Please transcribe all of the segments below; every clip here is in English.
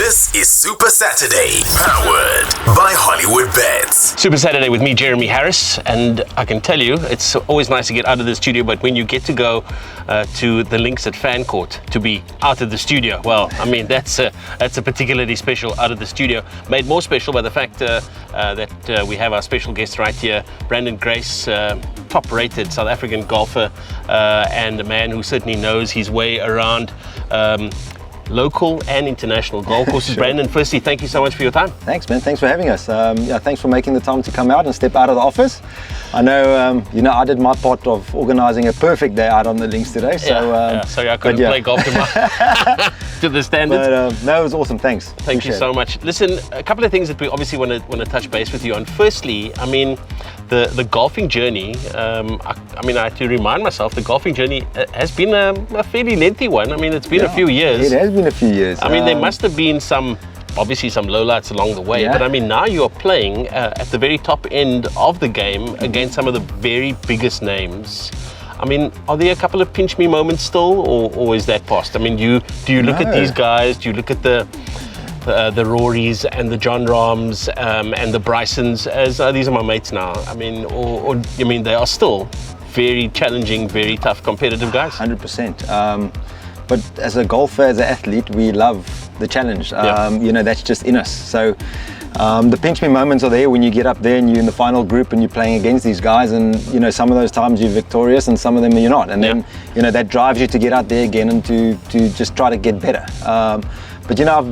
This is Super Saturday, powered by Hollywood Bets. Super Saturday with me, Jeremy Harris, and I can tell you, it's always nice to get out of the studio, but when you get to go to the links at Fan Court to be out of the studio, well, I mean, that's a particularly special out of the studio, made more special by the fact that we have our special guest right here, Branden Grace, top-rated South African golfer, and a man who certainly knows his way around local and international golf courses. Sure. Branden, firstly, thank you so much for your time. Thanks, man. Thanks for having us. Thanks for making the time to come out and step out of the office. I know, I did my part of organising a perfect day out on the links today. So, sorry, I couldn't play golf to the standards. But no, it was awestion. Thanks. Thank you so much. Listen, a couple of things that we obviously want to touch base with you on. Firstly, I mean, the golfing journey. I have to remind myself, the golfing journey has been a fairly lengthy one. I mean, it's been a few years. It has been a few years. I mean, there must have been some lowlights along the way, but I mean, now you are playing at the very top end of the game against some of the very biggest names. I mean, are there a couple of pinch me moments still, or is that past? I mean, do you look at these guys? Do you look at the Rorys and the John Rahms and the Brysons as these are my mates now? I mean, or I mean, they are still very challenging, very tough, competitive guys. 100%. But as a golfer, as an athlete, we love the challenge. That's just in us. So the pinch me moments are there when you get up there and you're in the final group and you're playing against these guys, and some of those times you're victorious and some of them you're not, and then that drives you to get out there again and to just try to get better. But I've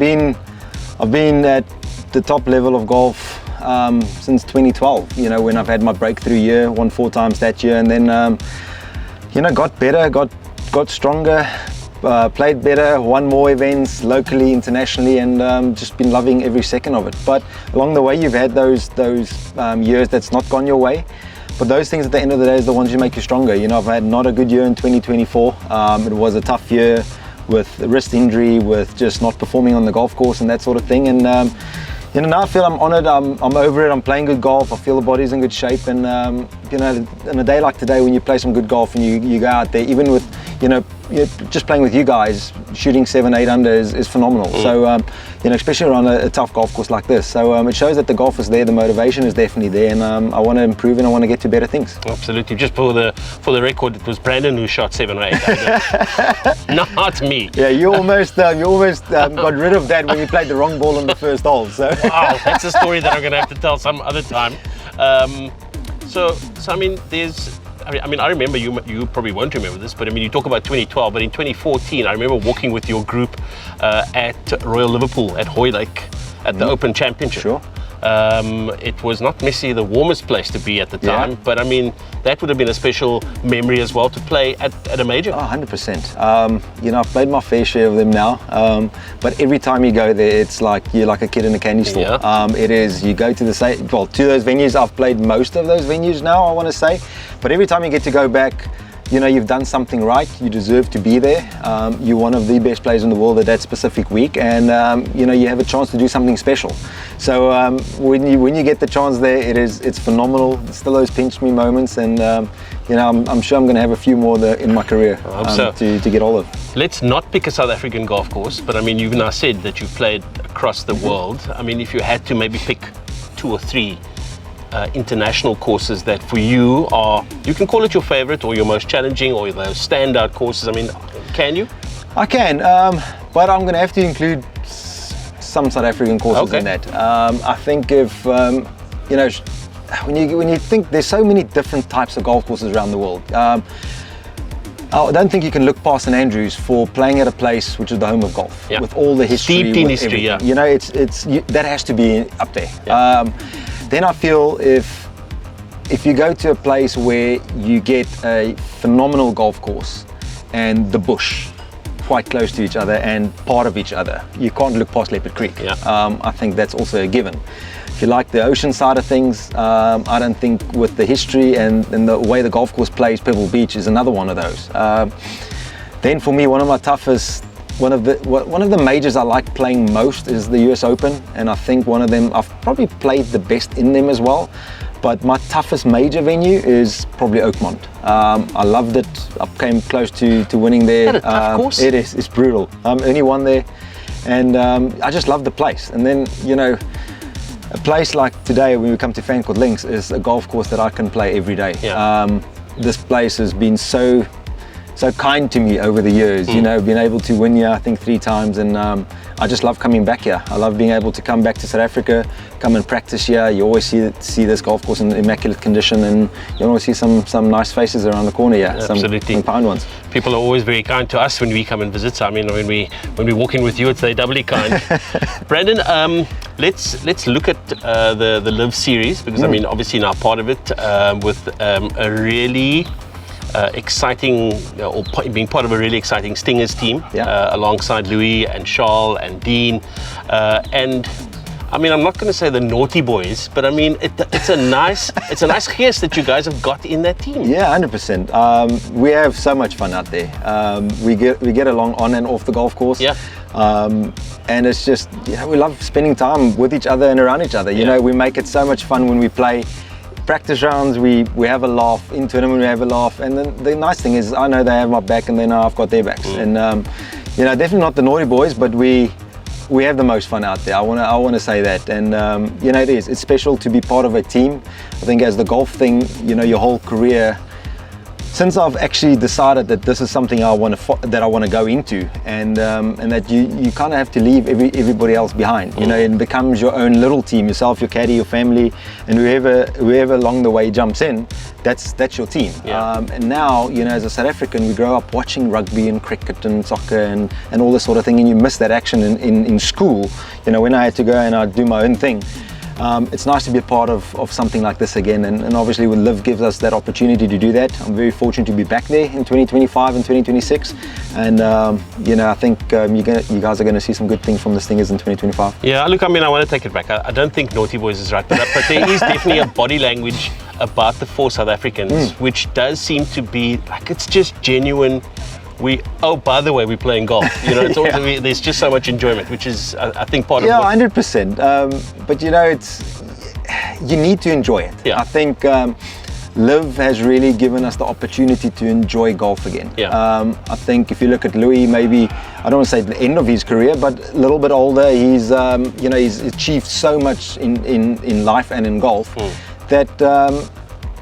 been at the top level of golf since 2012. When I've had my breakthrough year, won 4 times that year, and then got better, got stronger. Played better, won more events locally, internationally, and just been loving every second of it. But along the way, you've had those years that's not gone your way. But those things at the end of the day is the ones you make you stronger. I've had not a good year in 2024. It was a tough year with wrist injury, with just not performing on the golf course and that sort of thing. And now I feel I'm honoured. I'm over it. I'm playing good golf. I feel the body's in good shape. And in a day like today, when you play some good golf and you go out there, even with just playing with you guys, shooting 7-8 under is phenomenal. So especially around a tough golf course like this. So it shows that the golf is there, the motivation is definitely there, and I want to improve and I want to get to better things. Absolutely. Just for the record, it was Branden who shot 7 or 8 under. Not me. Yeah, you almost got rid of that when you played the wrong ball on the first hole. So wow, that's a story that I'm going to have to tell some other time. So I mean, I remember, you probably won't remember this, but I mean, you talk about 2012, but in 2014, I remember walking with your group at Royal Liverpool at Hoylake at the Open Championship. Sure. It was not necessarily the warmest place to be at the time, but I mean, that would have been a special memory as well to play at a major. Oh, 100%. I've played my fair share of them now, but every time you go there, it's like you're like a kid in a candy store. Yeah. It is. You go to to those venues. I've played most of those venues now, I want to say, but every time you get to go back, you've done something right. You deserve to be there. You're one of the best players in the world at that specific week, and you have a chance to do something special. So when you get the chance there, it's phenomenal. It's still those pinch me moments, and I'm sure I'm going to have a few more in my career to get all of. Let's not pick a South African golf course, but I mean, you've now said that you've played across the world. I mean, if you had to maybe pick 2 or 3 international courses that for you you can call it your favorite or your most challenging or those standout courses. I mean, can you? I can, but I'm going to have to include some South African courses in that. I think if when you think there's so many different types of golf courses around the world, I don't think you can look past St Andrews for playing at a place which is the home of golf with all the history. Steeped in history, that has to be up there. Yeah. Then I feel if you go to a place where you get a phenomenal golf course and the bush quite close to each other and part of each other, you can't look past Leopard Creek. Yeah. I think that's also a given. If you like the ocean side of things, I don't think with the history and the way the golf course plays, Pebble Beach is another one of those. Then for me, one of the majors I like playing most is the US Open, and I think one of them I've probably played the best in them as well. But my toughest major venue is probably Oakmont. I loved it. I came close to winning there. Is that a tough course? It is. It's brutal. Only won there. and I just love the place. And then, you know, a place like today when we come to Fancourt Links is a golf course that I can play every day. This place has been so kind to me over the years, you know, been able to win here I think 3 times, and I just love coming back here. I love being able to come back to South Africa, come and practice here. You always see this golf course in immaculate condition, and you always see some nice faces around the corner here. Absolutely. Some pound ones. People are always very kind to us when we come and visit. So, I mean, when we walk in with you, it's doubly kind. Branden, let's look at the LIV series, because I mean, obviously now part of it with a really exciting, or being part of a really exciting Stingers team, alongside Louis and Charles and Dean, and I mean, I'm not going to say the naughty boys, but I mean, it's a nice geest that you guys have got in that team. Yeah, 100%. We have so much fun out there. We get along on and off the golf course. Yeah. And it's just, you know, we love spending time with each other and around each other. You know, we make it so much fun when we play. Practice rounds, we have a laugh. In tournament, we have a laugh. And then the nice thing is, I know they have my back, and they know I've got their backs. And you know, definitely not the naughty boys, but we have the most fun out there. I want to say that. And you know, it's special to be part of a team. I think as the golf thing, you know, your whole career, since I've actually decided that this is something I want to go into, and that you kind of have to leave everybody else behind. You know, it becomes your own little team, yourself, your caddy, your family, and whoever along the way jumps in, that's your team. And now, you know, as a South African, we grow up watching rugby and cricket and soccer and all this sort of thing, and you miss that action in school. You know, when I had to go and I'd do my own thing. It's nice to be a part of something like this again, and obviously LIV gives us that opportunity to do that. I'm very fortunate to be back there in 2025 and 2026, and you know, I think you guys are going to see some good things from the Stingers in 2025. Yeah, look, I mean, I want to take it back. I don't think naughty boys is right, but there is definitely a body language about the 4 South Africans, which does seem to be like, it's just genuine. By the way, we're playing golf. You know, it's always, there's just so much enjoyment, which is, I think, part of what... 100%. But you know, you need to enjoy it. I think LIV has really given us the opportunity to enjoy golf again. I think if you look at Louis, maybe, I don't want to say the end of his career, but a little bit older, he's you know, he's achieved so much in life and in golf that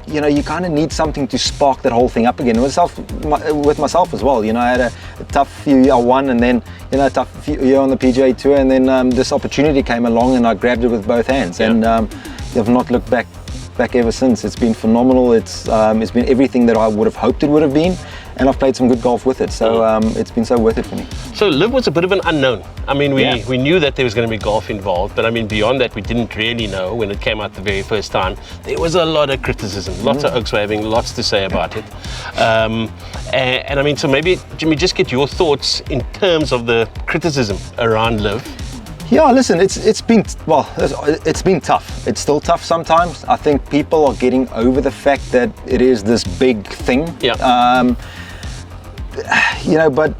you know, you kind of need something to spark that whole thing up again. With myself as well, you know, I had a tough year one, and then, you know, a tough year on the PGA Tour, and then this opportunity came along and I grabbed it with both hands, and I've not looked back ever since. It's been phenomenal. It's been everything that I would have hoped it would have been, and I've played some good golf with it, so it's been so worth it for me. So LIV was a bit of an unknown. I mean, we knew that there was going to be golf involved, but I mean, beyond that, we didn't really know when it came out the very first time. There was a lot of criticism. Lots of Oaks were having lots to say about it. And I mean, so maybe, Jimmy, just get your thoughts in terms of the criticism around LIV. Yeah, listen, it's been tough. It's still tough sometimes. I think people are getting over the fact that it is this big thing. You know, but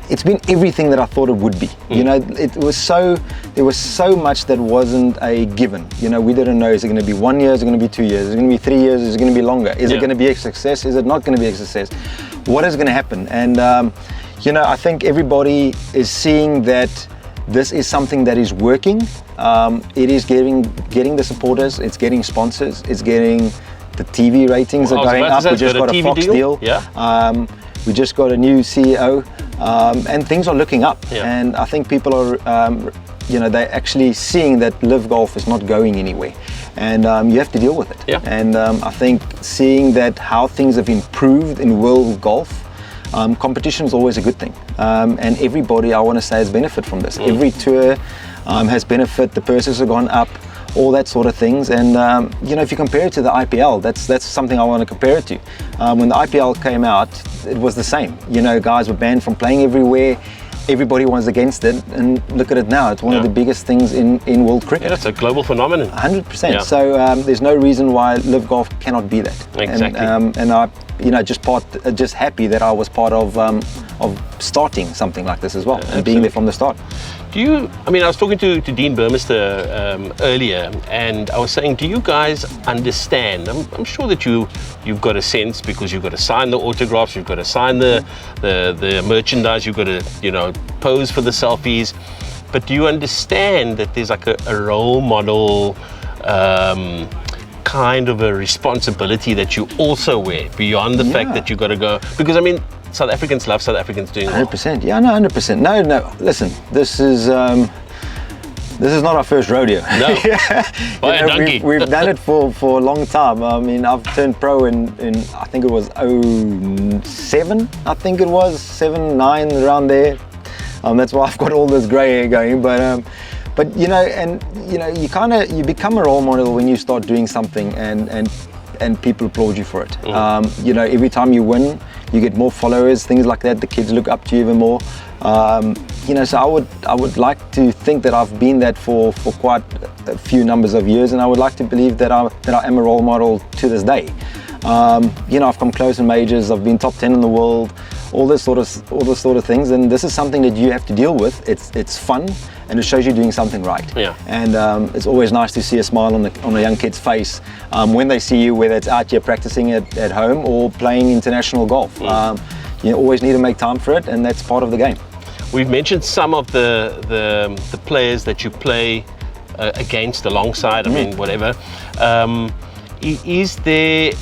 it's been everything that I thought it would be. You know, there was so much that wasn't a given. You know, we didn't know, is it going to be 1 year, is it going to be 2 years, is it going to be 3 years, is it going to be longer, is it going to be a success, is it not going to be a success, what is going to happen? And you know, I think everybody is seeing that this is something that is working. It is getting the supporters, it's getting sponsors, it's getting the TV ratings are going up. We just got a Fox deal. We just got a new CEO, and things are looking up. And I think people are, you know, they're actually seeing that LIV Golf is not going anywhere, and you have to deal with it. And I think seeing that how things have improved in world golf. Competition is always a good thing, and everybody, I want to say, has benefit from this. Every tour has benefit, the purses have gone up, all that sort of things. And you know, if you compare it to the IPL, that's something I want to compare it to. When the IPL came out, it was the same. You know, guys were banned from playing everywhere. Everybody was against it, and look at it now. It's one of the biggest things in world cricket. Yeah, it's a global phenomenon. 100%. So there's no reason why LIV Golf cannot be that. Exactly. And just happy that I was part of starting something like this as well, and being there from the start. I was talking to Dean Burmester earlier, and I was saying, do you guys understand? I'm sure that you've got a sense, because you've got to sign the autographs, you've got to sign the merchandise, you've got to pose for the selfies. But do you understand that there's like a role model kind of a responsibility that you also wear beyond the fact that you got to go? Because South Africans love South Africans doing well. 100%. Yeah, no, 100%. No. Listen, this is not our first rodeo. No. By a donkey. We've done it for a long time. I've turned pro in I think it was 07. I think it was 7, 9, around there. That's why I've got all this grey hair going. But you become a role model when you start doing something and people applaud you for it. Every time you win, you get more followers, things like that. The kids look up to you even more. So I would like to think that I've been that for quite a few numbers of years, and I would like to believe that I am a role model to this day. I've come close in majors, I've been top 10 in the world, all this sort of things, and this is something that you have to deal with. It's fun, and it shows you doing something right. Yeah. And it's always nice to see a smile on a young kid's face when they see you, whether it's out here practicing at home or playing international golf. You always need to make time for it, and that's part of the game. We've mentioned some of the players that you play against, alongside, whatever. Is there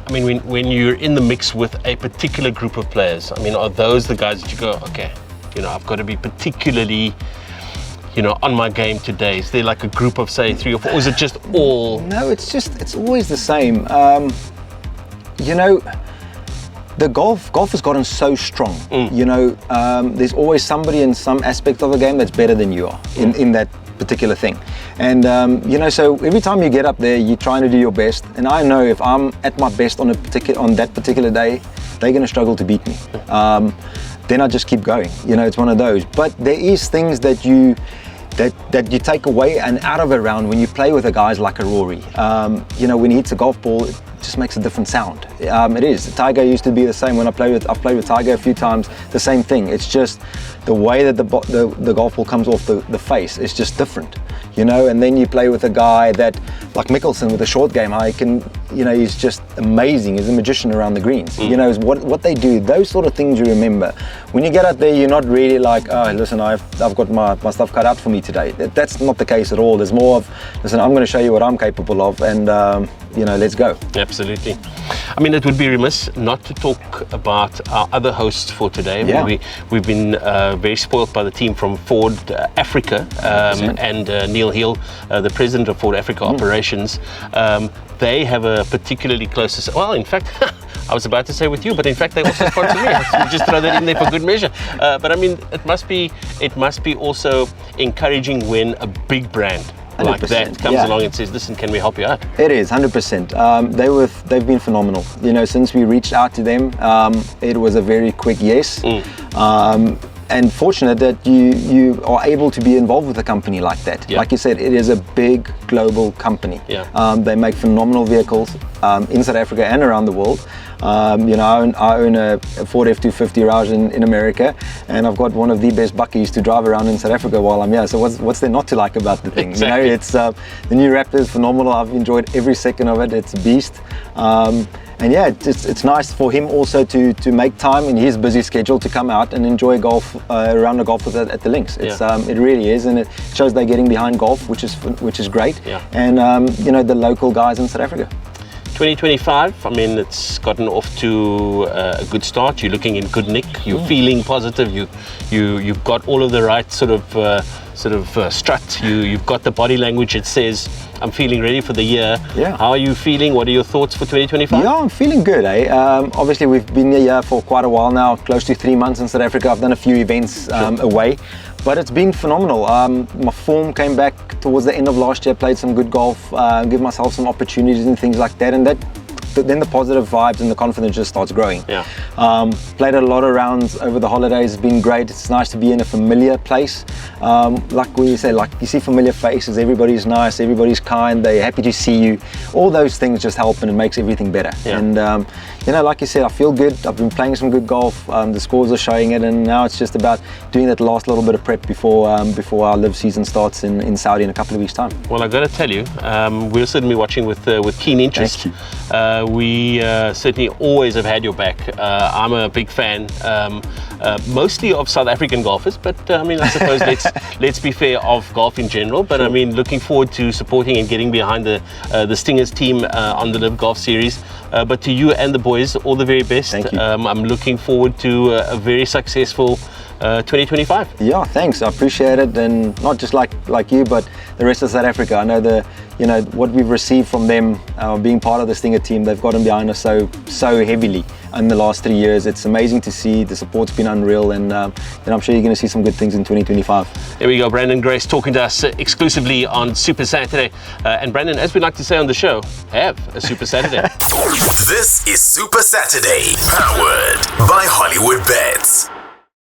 when you're in the mix with a particular group of players, are those the guys that you go, okay, I've got to be particularly on my game today? Is there like a group of, say, 3 or 4, or is it just all? No, it's always the same. The golf has gotten so strong. There's always somebody in some aspect of the game that's better than you are in that particular thing. And so every time you get up there, you're trying to do your best. And I know if I'm at my best on that particular day, they're going to struggle to beat me. Then I just keep going. It's one of those. But there is things that you take away and out of a round when you play with a guys like a Rory. When he hits a golf ball, it just makes a different sound. It is. Tiger used to be the same. I've played with Tiger a few times, the same thing. It's just the way that the golf ball comes off the face is just different. And then you play with a guy that, like Mickelson with a short game, how he can, he's just amazing. He's a magician around the greens. What they do, those sort of things you remember. When you get out there, you're not really like, oh, listen, I've got my stuff cut out for me today. That's not the case at all. There's more of, listen, I'm going to show you what I'm capable of, and let's go. Absolutely. It would be remiss not to talk about our other hosts for today. We've been very spoiled by the team from Ford Africa, and Neil Hill, the president of Ford Africa Operations. They have a particularly close, well, in fact, I was about to say with you, but in fact they also sponsor me. So just throw that in there for good measure. But it must be also encouraging when a big brand like that comes along and says, listen, can we help you out? It is 100%. They've been phenomenal. Since we reached out to them, it was a very quick yes. And fortunate that you are able to be involved with a company like that. Like you said, it is a big global company. They make phenomenal vehicles in South Africa and around the world. I own a Ford F250 Rouge in America, and I've got one of the best buckies to drive around in South Africa while I'm here. So what's there not to like about the thing? Exactly. It's the new Raptor is phenomenal. I've enjoyed every second of it. It's a beast. And it's nice for him also to make time in his busy schedule to come out and enjoy golf, around the golf at the links. It really is, and it shows they're getting behind golf, which is great. And the local guys in South Africa. 2025, it's gotten off to a good start. You're looking in good nick. You're feeling positive. You've got all of the right sort of strut. You've got the body language that says, I'm feeling ready for the year. How are you feeling? What are your thoughts for 2025? I'm feeling good. Obviously, we've been here for quite a while now, close to 3 months in South Africa. I've done a few events away, but it's been phenomenal. My form came back towards the end of last year, played some good golf, give myself some opportunities and things like that, and that then the positive vibes and the confidence just starts growing. Yeah. Played a lot of rounds over the holidays. It's been great. It's nice to be in a familiar place. Like we say, like you see familiar faces. Everybody's nice. Everybody's kind. They're happy to see you. All those things just help, and it makes everything better. Yeah. And you know, like you said, I feel good. I've been playing some good golf. The scores are showing it, and now it's just about doing that last little bit of prep before our LIV season starts in Saudi in a couple of weeks' time. Well, I've got to tell you, we're certainly watching with keen interest. Thank you. We certainly always have had your back. I'm a big fan, mostly of South African golfers, but I mean, I suppose let's be fair, of golf in general. But I mean, looking forward to supporting and getting behind the Stingers team on the LIV Golf Series. But to you and the boys, all the very best. Thank you. I'm looking forward to a very successful 2025. Yeah, thanks. I appreciate it, and not just like you, but the rest of South Africa. I know what we've received from them, being part of the Stinger team. They've gotten behind us so heavily in the last 3 years. It's amazing to see. The support's been unreal, and I'm sure you're going to see some good things in 2025. There we go, Branden Grace talking to us exclusively on Super Saturday. And Branden, as we like to say on the show, have a Super Saturday. This is Super Saturday, powered by Hollywood Bets.